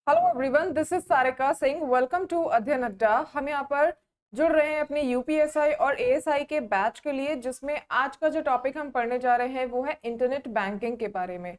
Hello everyone, this is Sarika Singh. Welcome to Adhyayan Adda. हम यहाँ पर जुड़ रहे हैं अपने यूपीएसआई और एएसआई के बैच के लिए, जिसमें आज का जो टॉपिक हम पढ़ने जा रहे हैं वो है इंटरनेट बैंकिंग के बारे में।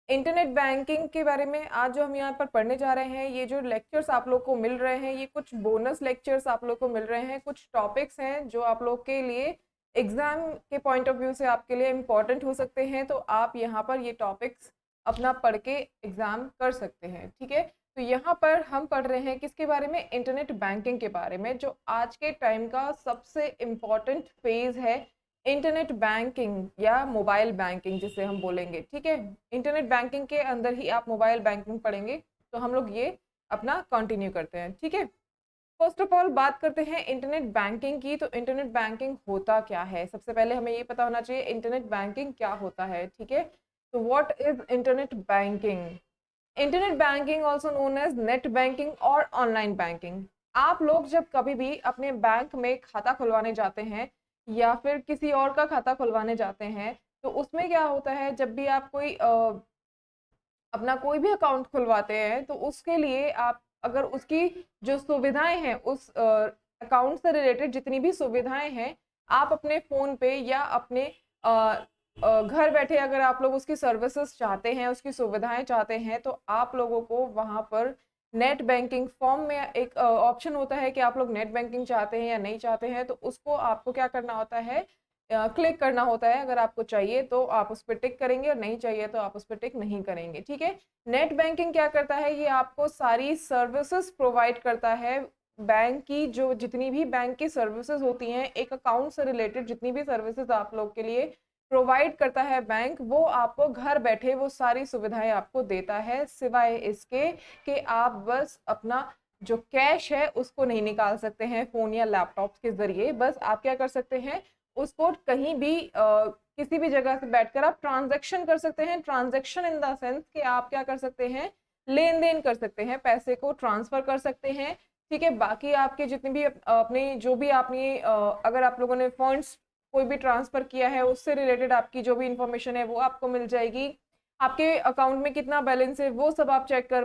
इंटरनेट बैंकिंग के बारे में आज जो हम यहाँ पर पढ़ने जा रहे हैं, ये जो लेक्चर्स आप लोग को मिल रहे हैं, ये कुछ बोनस लेक्चर्स आप लोग को मिल रहे हैं। कुछ टॉपिक्स हैं जो आप लोग के लिए एग्जाम के पॉइंट ऑफ व्यू से आपके लिए इम्पोर्टेंट हो सकते हैं, तो आप यहाँ पर ये टॉपिक्स अपना पढ़ के एग्जाम कर सकते हैं। ठीक है, तो यहाँ पर हम पढ़ रहे हैं किसके बारे में? इंटरनेट बैंकिंग के बारे में, जो आज के टाइम का सबसे इम्पॉर्टेंट फेज है। इंटरनेट बैंकिंग या मोबाइल बैंकिंग जिसे हम बोलेंगे। ठीक है, इंटरनेट बैंकिंग के अंदर ही आप मोबाइल बैंकिंग पढ़ेंगे, तो हम लोग ये अपना कंटिन्यू करते हैं। ठीक है, फर्स्ट ऑफ ऑल बात करते हैं इंटरनेट बैंकिंग की। तो इंटरनेट बैंकिंग होता क्या है? सबसे पहले हमें ये पता होना चाहिए इंटरनेट बैंकिंग क्या होता है। ठीक है, तो what is internet banking? Internet banking also known as net banking और ऑनलाइन बैंकिंग। आप लोग जब कभी भी अपने बैंक में खाता खुलवाने जाते हैं या फिर किसी और का खाता खुलवाने जाते हैं, तो उसमें क्या होता है, जब भी आप कोई अपना कोई भी अकाउंट खुलवाते हैं, तो उसके लिए आप अगर उसकी जो सुविधाएं हैं, उस अकाउंट से रिलेटेड जितनी भी सुविधाएं हैं, आप अपने फ़ोन पे या अपने घर बैठे अगर आप लोग उसकी सर्विसेज चाहते हैं, उसकी सुविधाएं चाहते हैं, तो आप लोगों को वहाँ पर नेट बैंकिंग फॉर्म में एक ऑप्शन होता है कि आप लोग नेट बैंकिंग चाहते हैं या नहीं चाहते हैं। तो उसको आपको क्या करना होता है, क्लिक करना होता है। अगर आपको चाहिए तो आप उस पर टिक करेंगे और नहीं चाहिए तो आप उस पर टिक नहीं करेंगे। ठीक है, नेट बैंकिंग क्या करता है, ये आपको सारी सर्विसेज प्रोवाइड करता है। बैंक की जो जितनी भी बैंक की सर्विसेज होती हैं, एक अकाउंट से रिलेटेड जितनी भी सर्विसेज आप लोग के लिए प्रोवाइड करता है बैंक, वो आपको घर बैठे वो सारी सुविधाएं आपको देता है, सिवाय इसके कि आप बस अपना जो कैश है उसको नहीं निकाल सकते हैं फ़ोन या लैपटॉप के ज़रिए। बस आप क्या कर सकते हैं, उसको कहीं भी किसी भी जगह से बैठकर आप ट्रांजैक्शन कर सकते हैं। ट्रांजैक्शन इन द सेंस कि आप क्या कर सकते हैं, लेन देन कर सकते हैं, पैसे को ट्रांसफर कर सकते हैं। ठीक है, बाकी आपके जितने भी अपने जो भी आपने अगर आप लोगों ने फंड्स कोई भी ट्रांसफर किया है, उससे रिलेटेड आपकी जो भी इंफॉर्मेशन है वो आपको मिल जाएगी। आपके अकाउंट में कितना बैलेंस है वो सब आप चेक कर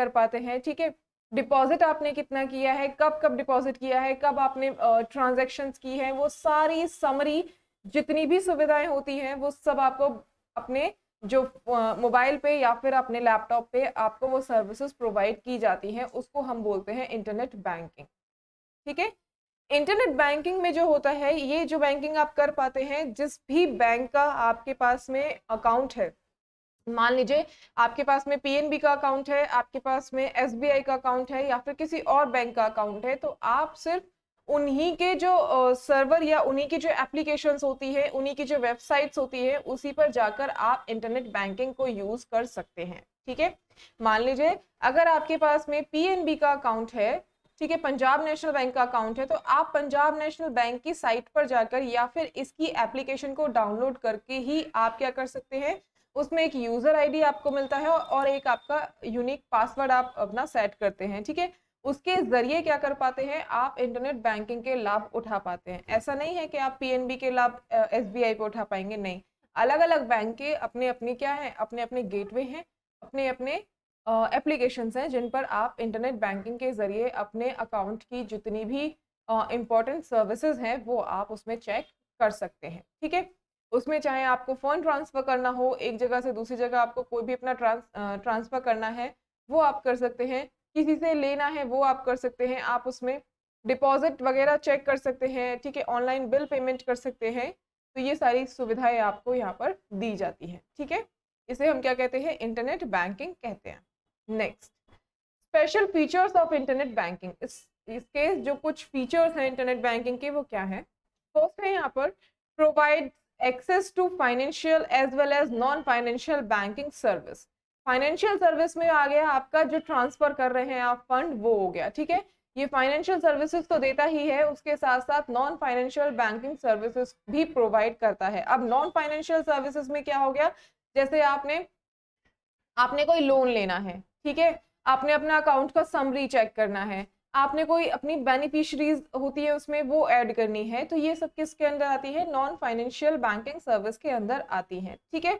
पाते हैं। ठीक है, डिपॉजिट आपने कितना किया है, कब कब डिपॉजिट किया है, कब आपने ट्रांजैक्शंस की है, वो सारी समरी जितनी भी सुविधाएं होती हैं वो सब आपको अपने जो मोबाइल पे या फिर अपने लैपटॉप पे आपको वो सर्विसेज प्रोवाइड की जाती हैं, उसको हम बोलते हैं इंटरनेट बैंकिंग। ठीक है, इंटरनेट बैंकिंग में जो होता है, ये जो बैंकिंग आप कर पाते हैं, जिस भी बैंक का आपके पास में अकाउंट है, मान लीजिए आपके पास में पीएनबी का अकाउंट है, आपके पास में एसबीआई का अकाउंट है या फिर किसी और बैंक का अकाउंट है, तो आप सिर्फ उन्हीं के जो सर्वर या उन्हीं की जो एप्लीकेशंस होती है, उन्हीं की जो वेबसाइट्स होती है, उसी पर जाकर आप इंटरनेट बैंकिंग को यूज कर सकते हैं। ठीक है, मान लीजिए अगर आपके पास में पीएनबी का अकाउंट है, ठीक है, पंजाब नेशनल बैंक का अकाउंट है, तो आप पंजाब नेशनल बैंक की साइट पर जाकर या फिर इसकी एप्लीकेशन को डाउनलोड करके ही आप क्या कर सकते हैं, उसमें एक यूजर आईडी आपको मिलता है और एक आपका यूनिक पासवर्ड आप अपना सेट करते हैं। ठीक है, उसके जरिए क्या कर पाते हैं, आप इंटरनेट बैंकिंग के लाभ उठा पाते हैं। ऐसा नहीं है कि आप पीएनबी के लाभ एसबीआई पे उठा पाएंगे, नहीं। अलग अलग बैंक के अपने अपने क्या है, अपने अपने गेटवे हैं, अपने अपने एप्लीकेशंस हैं, जिन पर आप इंटरनेट बैंकिंग के जरिए अपने अकाउंट की जितनी भी इंपॉर्टेंट सर्विसेज हैं वो आप उसमें चेक कर सकते हैं। ठीक है, उसमें चाहे आपको फंड ट्रांसफर करना हो, एक जगह से दूसरी जगह आपको कोई भी अपना ट्रांसफर करना है वो आप कर सकते हैं, किसी से लेना है वो आप कर सकते हैं, आप उसमें डिपॉजिट वगैरह चेक कर सकते हैं। ठीक है, ऑनलाइन बिल पेमेंट कर सकते हैं। तो ये सारी सुविधाएं आपको यहाँ पर दी जाती हैं। ठीक है, इसे हम क्या कहते हैं, इंटरनेट बैंकिंग कहते हैं। Next, special features of internet banking. इसके जो कुछ फीचर्स हैं इंटरनेट बैंकिंग के, वो क्या है? फर्स्ट है यहाँ पर provide access to financial as well as non financial banking service. Financial service में आ गया आपका जो ट्रांसफर कर रहे हैं आप फंड, वो हो गया। ठीक है, ये फाइनेंशियल सर्विसेज तो देता ही है, उसके साथ साथ नॉन फाइनेंशियल बैंकिंग सर्विसेज भी प्रोवाइड करता है। अब नॉन फाइनेंशियल सर्विसेज में क्या हो गया, जैसे आपने आपने कोई लोन लेना है, ठीक है, आपने अपना अकाउंट का समरी चेक करना है, आपने कोई अपनी बेनिफिशरीज होती है उसमें वो ऐड करनी है, तो ये सब किसके अंदर आती है, नॉन फाइनेंशियल बैंकिंग सर्विस के अंदर आती है। ठीक है,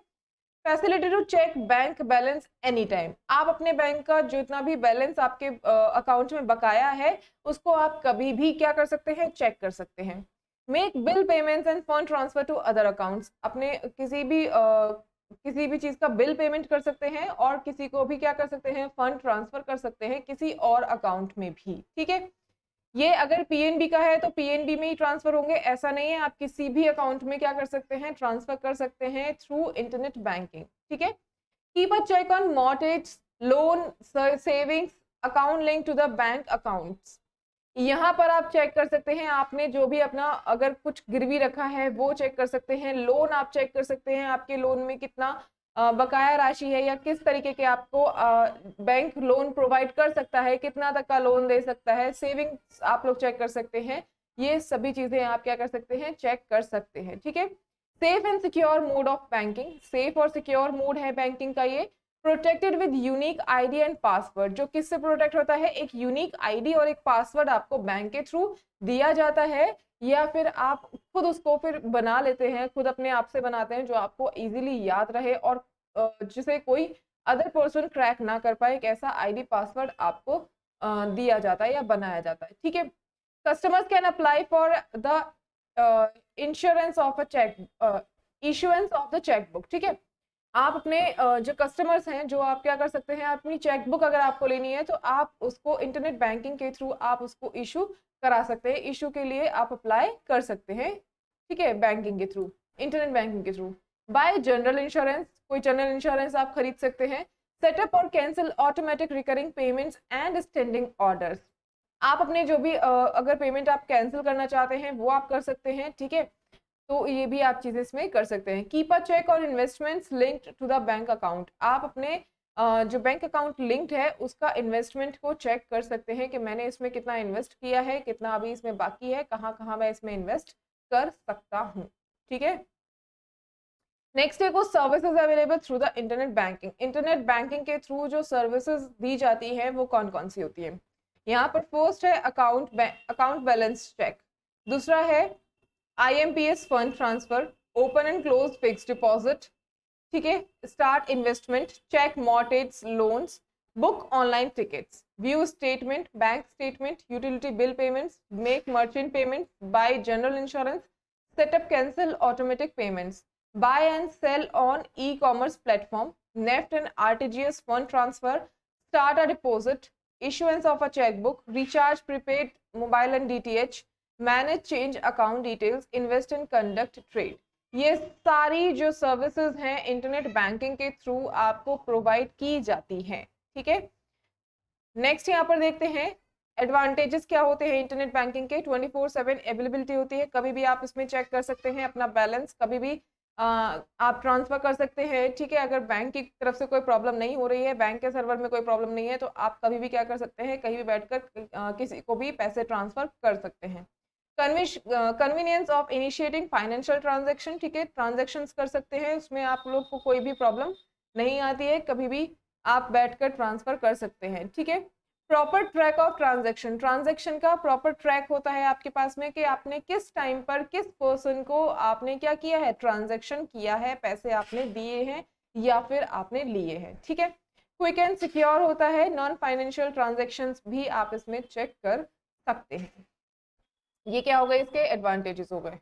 facility to check bank balance any time. आप अपने बैंक का जितना भी बैलेंस आपके अकाउंट में बकाया है उसको आप कभी भी क्या कर सकते हैं, चेक कर सकते हैं। Make bill payments and fund transfer to other accounts. अपने किसी भी चीज का बिल पेमेंट कर सकते हैं और किसी को भी क्या कर सकते हैं, फंड ट्रांसफर कर सकते हैं किसी और अकाउंट में भी। ठीक है, ये अगर पीएनबी का है तो पीएनबी में ही ट्रांसफर होंगे, ऐसा नहीं है, आप किसी भी अकाउंट में क्या कर सकते हैं, ट्रांसफर कर सकते हैं थ्रू इंटरनेट बैंकिंग। ठीक है, keep a check on mortgage, loan, savings account link to the bank accounts. यहाँ पर आप चेक कर सकते हैं आपने जो भी अपना अगर कुछ गिरवी रखा है वो चेक कर सकते हैं, लोन आप चेक कर सकते हैं आपके लोन में कितना बकाया राशि है या किस तरीके के आपको बैंक लोन प्रोवाइड कर सकता है, कितना तक का लोन दे सकता है, सेविंग्स आप लोग चेक कर सकते हैं। ये सभी चीजें आप क्या कर सकते हैं, चेक कर सकते हैं। ठीक है, safe and secure mode of banking, safe और सिक्योर मोड है बैंकिंग का ये। Protected with unique ID and password, जो किससे प्रोटेक्ट होता है, एक यूनिक आईडी और एक पासवर्ड आपको बैंक के थ्रू दिया जाता है या फिर आप खुद उसको फिर बना लेते हैं, खुद अपने आप से बनाते हैं जो आपको इजीली याद रहे और जिसे कोई अदर पर्सन क्रैक ना कर पाए, एक ऐसा आईडी पासवर्ड आपको दिया जाता है या बनाया जाता है। ठीक है, customers can apply for the insurance of a cheque, issuance of the cheque book. ठीक है, आप अपने जो कस्टमर्स हैं जो आप क्या कर सकते हैं, अपनी चेकबुक अगर आपको लेनी है तो आप उसको इंटरनेट बैंकिंग के थ्रू आप उसको इशू करा सकते हैं, इशू के लिए आप अप्लाई कर सकते हैं। ठीक है, बैंकिंग के थ्रू, इंटरनेट बैंकिंग के थ्रू। बाय जनरल इंश्योरेंस, कोई जनरल इंश्योरेंस आप खरीद सकते हैं। सेटअप और cancel automatic recurring payments and standing orders, आप अपने जो भी अगर पेमेंट आप कैंसिल करना चाहते हैं वो आप कर सकते हैं। ठीक है, तो ये भी आप चीजें इसमें कर सकते हैं। कीप अ चेक और investments linked to the bank account, आप अपने जो बैंक अकाउंट लिंक्ड है उसका इन्वेस्टमेंट को चेक कर सकते हैं कि मैंने इसमें कितना इन्वेस्ट किया है, कितना अभी इसमें बाकी है, कहाँ कहाँ मैं इसमें इन्वेस्ट कर सकता हूँ। ठीक है, नेक्स्ट है को services available through the internet banking. Internet banking के थ्रू जो सर्विसेज दी जाती है वो कौन कौन सी होती है, यहाँ पर फर्स्ट है अकाउंट बैलेंस चेक, दूसरा है IMPS fund transfer, open and close fix deposit. ठीक है, start investment, check mortgage loans, book online tickets, view statement, bank statement, utility bill payments, make merchant payment, buy general insurance, setup cancel automatic payments, buy and sell on e-commerce platform, NEFT and RTGS fund transfer, start a deposit, issuance of a checkbook, recharge prepaid mobile and DTH, manage change account details, invest and conduct trade. ये सारी जो services हैं internet banking के through आपको provide की जाती हैं। ठीक है, नेक्स्ट यहाँ पर देखते हैं एडवांटेजेस क्या होते हैं इंटरनेट बैंकिंग के। 24/7 अवेलेबिलिटी होती है, कभी भी आप इसमें चेक कर सकते हैं अपना बैलेंस, कभी भी आप ट्रांसफर कर सकते हैं। ठीक है, अगर बैंक की तरफ से कोई प्रॉब्लम नहीं हो रही है, बैंक के सर्वर में कोई प्रॉब्लम नहीं है, तो आप कभी भी क्या कर सकते हैं, कहीं भी बैठकर किसी को भी पैसे ट्रांसफर कर सकते हैं। Convenience of initiating financial transaction, ठीक है, ट्रांजेक्शन्स कर सकते हैं, उसमें आप लोग को कोई भी प्रॉब्लम नहीं आती है, कभी भी आप बैठकर ट्रांसफर कर सकते हैं। ठीक है, proper track of transaction, transaction का प्रॉपर ट्रैक होता है आपके पास में कि आपने किस टाइम पर किस पर्सन को आपने क्या किया है, ट्रांजेक्शन किया है, पैसे आपने दिए हैं या फिर आपने लिए हैं। ठीक है, क्विक एंड सिक्योर होता है, नॉन फाइनेंशियल ट्रांजेक्शन्स भी आप इसमें चेक कर सकते हैं। ये क्या हो गए, इसके एडवांटेजेस हो गए।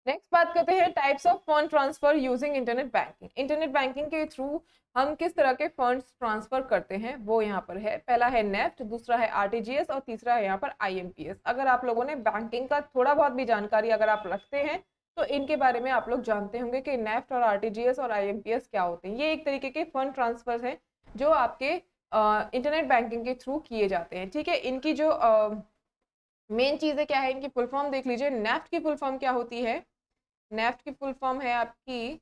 नेक्स्ट बात करते हैं types of fund transfer using internet banking. Internet banking के थ्रू हम किस तरह के फंड्स ट्रांसफर करते हैं वो यहाँ पर है। पहला है नेफ्ट, दूसरा है आरटीजीएस और तीसरा है यहाँ पर आईएमपीएस। अगर आप लोगों ने बैंकिंग का थोड़ा बहुत भी जानकारी अगर आप रखते हैं तो इनके बारे में आप लोग जानते होंगे कि नेफ्ट और आरटीजीएस और आईएमपीएस क्या होते हैं। ये एक तरीके के फंड ट्रांसफर हैं जो आपके इंटरनेट बैंकिंग के थ्रू किए जाते हैं। ठीक है, इनकी जो मेन चीजें क्या है, इनकी फुल फॉर्म देख लीजिए। नेफ्ट की फुल फॉर्म क्या होती है, नेफ्ट की फुल फॉर्म है आपकी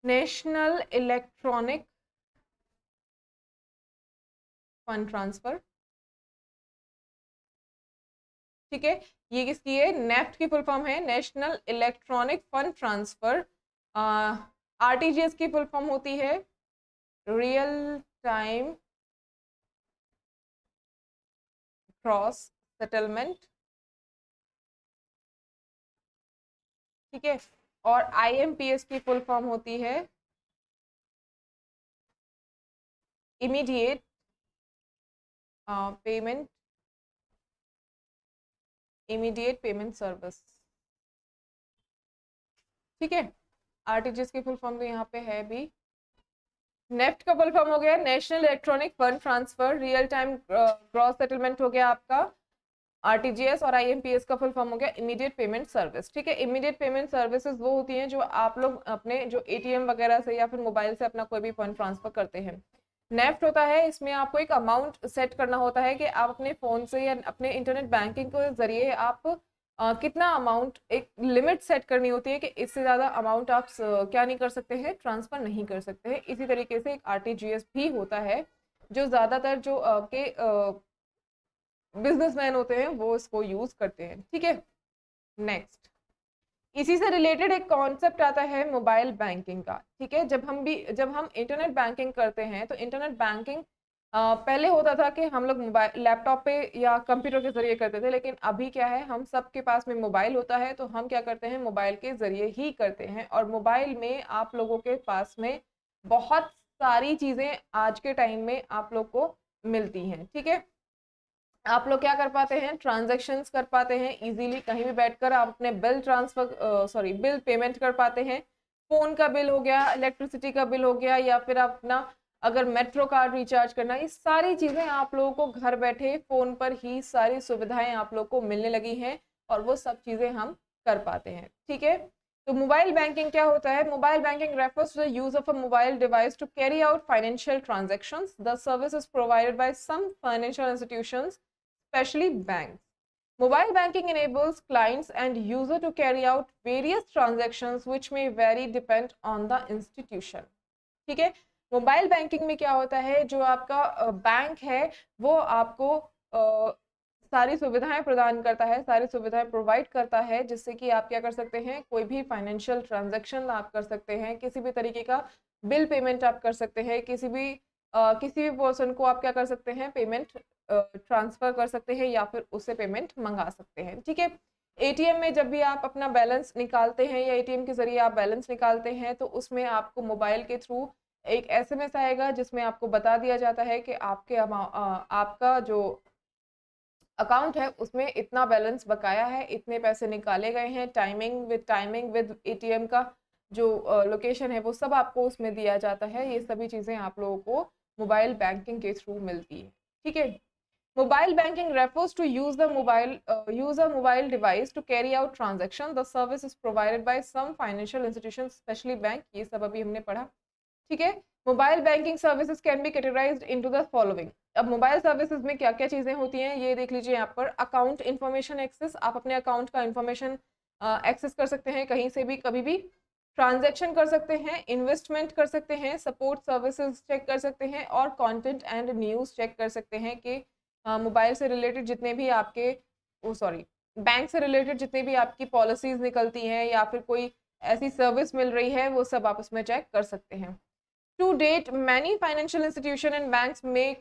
नेशनल इलेक्ट्रॉनिक फंड ट्रांसफर। ठीक है, ये किसकी है, नेफ्ट की फुल फॉर्म है national electronic fund transfer. RTGS की फुल फॉर्म होती है रियल टाइम क्रॉस सेटलमेंट। ठीक है, और IMPS की फुल फॉर्म होती है इमीडिएट पेमेंट सर्विस। ठीक है, RTGS की फुल फॉर्म तो यहाँ पे है भी। नेफ्ट का फुल फॉर्म हो गया national electronic fund transfer, real time gross settlement हो गया आपका RTGS, और IMPS का फुल फॉर्म हो गया इमीडिएट पेमेंट सर्विस। ठीक है, इमीडिएट पेमेंट सर्विसेज वो होती हैं जो आप लोग अपने जो ATM वगैरह से या फिर मोबाइल से अपना कोई भी फंड ट्रांसफर करते हैं। नेफ्ट होता है, इसमें आपको एक अमाउंट सेट करना होता है कि आप अपने फोन से या अपने इंटरनेट बैंकिंग के जरिए आप कितना अमाउंट, एक लिमिट सेट करनी होती है कि इससे ज़्यादा अमाउंट आप क्या नहीं कर सकते हैं, ट्रांसफ़र नहीं कर सकते हैं। इसी तरीके से एक RTGS भी होता है जो ज़्यादातर जो के बिजनेसमैन होते हैं वो इसको यूज़ करते हैं। ठीक है, नेक्स्ट इसी से रिलेटेड एक कॉन्सेप्ट आता है मोबाइल बैंकिंग का। ठीक है, जब हम इंटरनेट बैंकिंग करते हैं तो इंटरनेट बैंकिंग पहले होता था कि हम लोग मोबाइल लैपटॉप पे या कंप्यूटर के जरिए करते थे, लेकिन अभी क्या है, हम सबके पास में मोबाइल होता है तो हम क्या करते हैं, मोबाइल के जरिए ही करते हैं। और मोबाइल में आप लोगों के पास में बहुत सारी चीज़ें आज के टाइम में आप लोग को मिलती हैं। ठीक है, आप लोग क्या कर पाते हैं, ट्रांजैक्शंस कर पाते हैं इजीली, कहीं भी बैठकर आप अपने बिल पेमेंट कर पाते हैं। फोन का बिल हो गया, इलेक्ट्रिसिटी का बिल हो गया, या फिर आप अपना अगर मेट्रो कार्ड रिचार्ज करना, ये सारी चीजें आप लोगों को घर बैठे फोन पर ही सारी सुविधाएं आप लोग को मिलने लगी हैं और वो सब चीजें हम कर पाते हैं। ठीक है, तो मोबाइल बैंकिंग क्या होता है, mobile banking refers to the use of a mobile device to carry out financial transactions. The service is provided by some financial institutions, especially banks. Mobile banking enables clients and user to carry out various transactions which may vary depend on the institution. ठीक है, mobile banking में क्या होता है, जो आपका bank है वो आपको सारी सुविधाएं प्रदान करता है, सारी सुविधाएं प्रोवाइड करता है, जिससे कि आप क्या कर सकते हैं, कोई भी फाइनेंशियल ट्रांजैक्शन आप कर सकते हैं, किसी भी तरीके का बिल पेमेंट आप कर सकते हैं, किसी भी पर्सन को आप क्या कर सकते हैं, पेमेंट ट्रांसफर कर सकते हैं या फिर उससे पेमेंट मंगा सकते हैं। ठीक है, ATM में जब भी आप अपना बैलेंस निकालते हैं या ATM के जरिए आप बैलेंस निकालते हैं तो उसमें आपको मोबाइल के थ्रू एक SMS आएगा जिसमें आपको बता दिया जाता है कि आपका जो अकाउंट है उसमें इतना बैलेंस बकाया है, इतने पैसे निकाले गए हैं, टाइमिंग विद ATM का जो लोकेशन है वो सब आपको उसमें दिया जाता है। ये सभी चीज़ें आप लोगों को मोबाइल बैंकिंग के थ्रू मिलती है। ठीक है, mobile banking refers to use a mobile device to carry out transaction. The service is provided by some financial institutions, especially bank. ये सब अभी हमने पढ़ा। ठीक है, mobile banking services can be categorised into the following. अब mobile services में क्या क्या चीजें होती हैं ये देख लीजिए यहाँ पर। अकाउंट इन्फॉर्मेशन एक्सेस, आप अपने अकाउंट का इन्फॉर्मेशन एक्सेस कर सकते हैं कहीं से भी कभी भी। ट्रांजैक्शन कर सकते हैं, इन्वेस्टमेंट कर सकते हैं, सपोर्ट सर्विसेज चेक कर सकते हैं, और कंटेंट एंड न्यूज़ चेक कर सकते हैं कि मोबाइल से रिलेटेड जितने भी आपके बैंक से रिलेटेड जितने भी आपकी पॉलिसीज निकलती हैं या फिर कोई ऐसी सर्विस मिल रही है वो सब आप उसमें चेक कर सकते हैं। To date, many financial institutions and banks make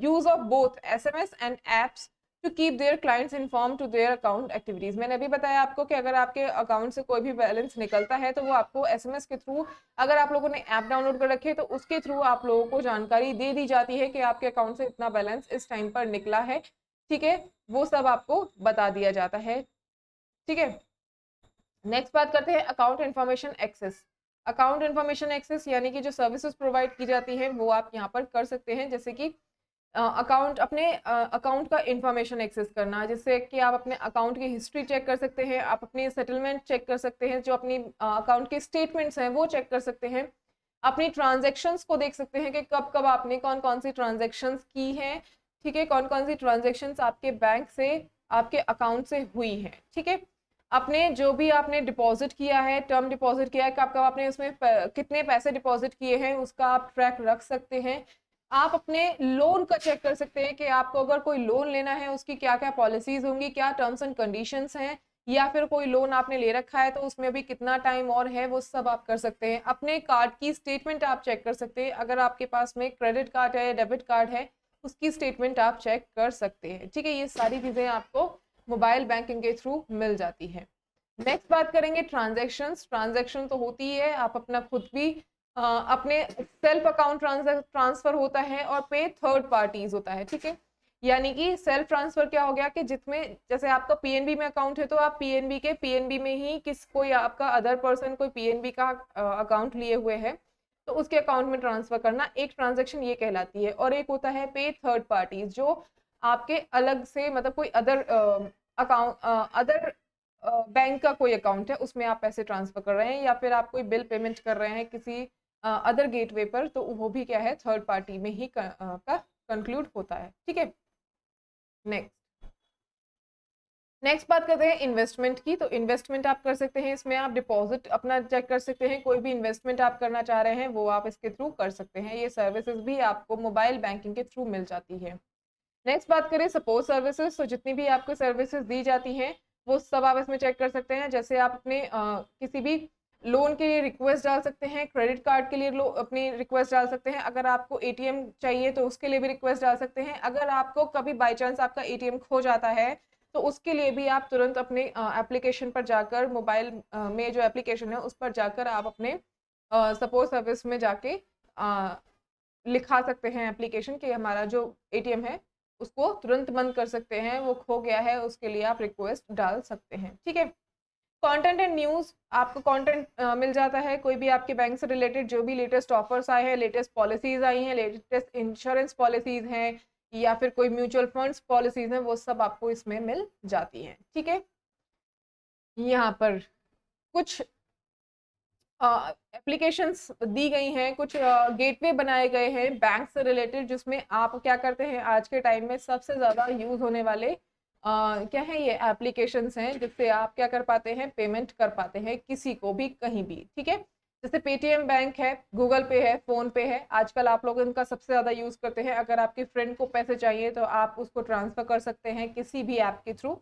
use of both SMS and apps to keep their clients informed to their account activities. मैंने अभी बताया आपको कि अगर आपके अकाउंट से कोई भी बैलेंस निकलता है तो वो आपको SMS के थ्रू, अगर आप लोगों ने ऐप डाउनलोड कर रखी है तो उसके थ्रू आप लोगों को जानकारी दे दी जाती है कि आपके अकाउंट से इतना बैलेंस इस टाइम पर निकला है। ठीक है, वो सब आपको बता दिया जाता है। ठीक है, नेक्स्ट बात करते हैं account information access. Account information access यानी कि जो सर्विसेज प्रोवाइड की जाती हैं वो आप यहाँ पर कर सकते हैं, जैसे कि अपने अकाउंट का इन्फॉर्मेशन एक्सेस करना, जिससे कि आप अपने अकाउंट की हिस्ट्री चेक कर सकते हैं, आप अपनी सेटलमेंट चेक कर सकते हैं, जो अपनी अकाउंट के स्टेटमेंट्स हैं वो चेक कर सकते हैं, अपनी ट्रांजेक्शन्स को देख सकते हैं कि कब कब आपने कौन कौन सी ट्रांजेक्शन्स की हैं। ठीक है, कौन कौन सी ट्रांजेक्शन्स आपके बैंक से आपके अकाउंट से हुई हैं। ठीक है, अपने जो भी आपने डिपॉजिट किया है, टर्म डिपॉजिट किया है, कब कब आपने उसमें कितने पैसे डिपॉजिट किए हैं उसका आप ट्रैक रख सकते हैं। आप अपने लोन का चेक कर सकते हैं कि आपको अगर कोई लोन लेना है उसकी क्या क्या पॉलिसीज होंगी, क्या टर्म्स एंड कंडीशंस हैं, या फिर कोई लोन आपने ले रखा है तो उसमें भी कितना टाइम और है, वो सब आप कर सकते हैं। अपने कार्ड की स्टेटमेंट आप चेक कर सकते हैं, अगर आपके पास में क्रेडिट कार्ड है, डेबिट कार्ड है, उसकी स्टेटमेंट आप चेक कर सकते हैं। ठीक है, ये सारी चीज़ें आपको मोबाइल बैंकिंग के थ्रू मिल जाती है। नेक्स्ट बात करेंगे ट्रांजैक्शंस। ट्रांजैक्शन तो होती है, आप अपना खुद भी अपने सेल्फ अकाउंट ट्रांसफर होता है और पे थर्ड पार्टीज होता है, ठीक है। यानी कि सेल्फ ट्रांसफर क्या हो गया कि जिसमें जैसे आपका पीएनबी में अकाउंट है तो आप पीएनबी में ही किस कोई आपका अदर पर्सन कोई पीएनबी का अकाउंट लिए हुए है तो उसके अकाउंट में ट्रांसफर करना एक ट्रांजैक्शन ये कहलाती है। और एक होता है पे थर्ड पार्टीज, जो आपके अलग से मतलब कोई अदर अकाउंट अदर बैंक का कोई अकाउंट है उसमें आप पैसे ट्रांसफर कर रहे हैं या फिर आप कोई बिल पेमेंट कर रहे हैं किसी अदर गेटवे पर, तो वो भी क्या है थर्ड पार्टी में ही का कंक्लूड होता है, ठीक है। नेक्स्ट नेक्स्ट बात करते हैं इन्वेस्टमेंट की। तो इन्वेस्टमेंट आप कर सकते हैं, इसमें आप डिपॉजिट अपना चेक कर सकते हैं, कोई भी इन्वेस्टमेंट आप करना चाह रहे हैं वो आप इसके थ्रू कर सकते हैं। ये सर्विसेज भी आपको मोबाइल बैंकिंग के थ्रू मिल जाती है। नेक्स्ट बात करें सपोर्ट सर्विसेज, तो जितनी भी आपको सर्विसेज दी जाती हैं वो सब आप इसमें चेक कर सकते हैं। जैसे आप अपने किसी भी लोन के लिए रिक्वेस्ट डाल सकते हैं, क्रेडिट कार्ड के लिए अपनी रिक्वेस्ट डाल सकते हैं, अगर आपको एटीएम चाहिए तो उसके लिए भी रिक्वेस्ट डाल सकते हैं, अगर आपको कभी बाई चांस आपका एटीएम खो जाता है तो उसके लिए भी आप तुरंत अपने एप्लीकेशन पर जाकर मोबाइल में जो एप्लीकेशन है उस पर जाकर आप अपने सपोर्ट सर्विस में जाके लिखा सकते हैं एप्लीकेशन कि हमारा जो एटीएम है उसको तुरंत बंद कर सकते हैं, वो खो गया है, उसके लिए आप रिक्वेस्ट डाल सकते हैं, ठीक है। कंटेंट एंड न्यूज़, आपको कंटेंट मिल जाता है कोई भी आपके बैंक से रिलेटेड जो भी लेटेस्ट ऑफर्स आए हैं, लेटेस्ट पॉलिसीज आई हैं, लेटेस्ट इंश्योरेंस पॉलिसीज हैं या फिर कोई म्यूचुअल फंड्स पॉलिसीज हैं, वो सब आपको इसमें मिल जाती हैं, ठीक है। यहाँ पर कुछ एप्लीकेशंस दी गई हैं, कुछ गेटवे बनाए गए हैं बैंक से रिलेटेड जिसमें आप क्या करते हैं आज के टाइम में सबसे ज़्यादा यूज़ होने वाले क्या है ये एप्लीकेशंस हैं जिससे आप क्या कर पाते हैं पेमेंट कर पाते हैं किसी को भी कहीं भी, ठीक है। जैसे पेटीएम बैंक है, गूगल पे है, फोन पे है, आजकल आप लोग इनका सबसे ज़्यादा यूज़ करते हैं। अगर आपके फ्रेंड को पैसे चाहिए तो आप उसको ट्रांसफ़र कर सकते हैं किसी भी ऐप के थ्रू।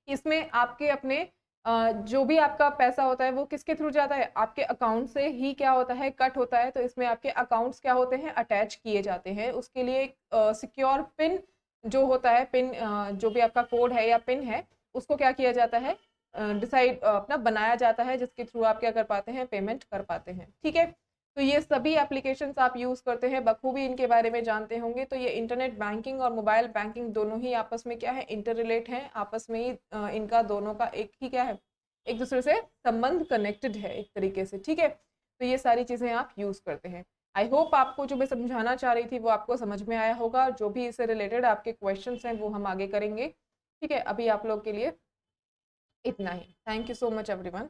इसमें आपके अपने जो भी आपका पैसा होता है वो किसके थ्रू जाता है, आपके अकाउंट से ही क्या होता है कट होता है। तो इसमें आपके अकाउंट्स क्या होते हैं अटैच किए जाते हैं, उसके लिए एक सिक्योर पिन जो होता है, पिन जो भी आपका कोड है या पिन है उसको क्या किया जाता है डिसाइड अपना बनाया जाता है जिसके थ्रू आप क्या कर पाते हैं पेमेंट कर पाते हैं, ठीक है। तो ये सभी एप्लीकेशंस आप यूज़ करते हैं, बखूबी इनके बारे में जानते होंगे। तो ये इंटरनेट बैंकिंग और मोबाइल बैंकिंग दोनों ही आपस में क्या है इंटर रिलेट हैं, आपस में ही इनका दोनों का एक ही क्या है एक दूसरे से संबंध कनेक्टेड है एक तरीके से, ठीक है। तो ये सारी चीज़ें आप यूज़ करते हैं। आई होप आपको जो मैं समझाना चाह रही थी वो आपको समझ में आया होगा। जो भी इससे रिलेटेड आपके क्वेश्चंस हैं वो हम आगे करेंगे, ठीक है। अभी आप लोग के लिए इतना ही। Thank you so much everyone.